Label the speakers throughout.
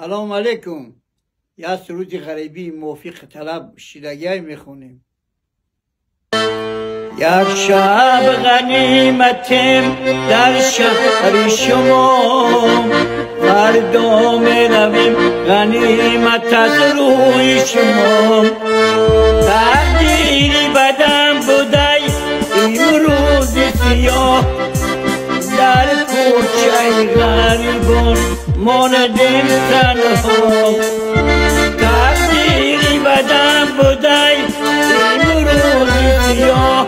Speaker 1: سلام علیکم. یا سرود غریبی موفق طلب شیرگی میخونیم. یک شب غنیمتیم در شهر شما، فردا میرویم غنیمت از روی شما. تقدیری بدم بوده امروز سیاه، در کوچه غریبان ماندیم تنها. تقدیری بدم بوده امروز سیاه،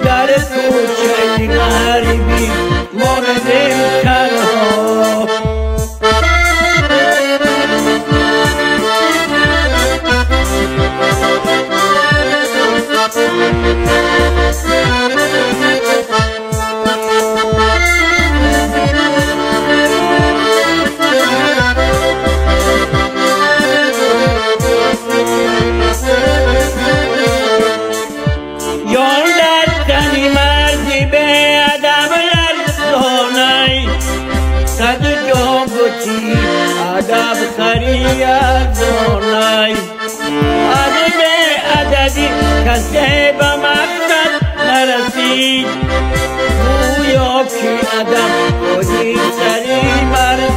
Speaker 1: در کوچه غریبی ماندیم تنها. ادب خری ارزانای عدد عددی کسی به مقصد نرسید، گویا که ادب خودی سری مرد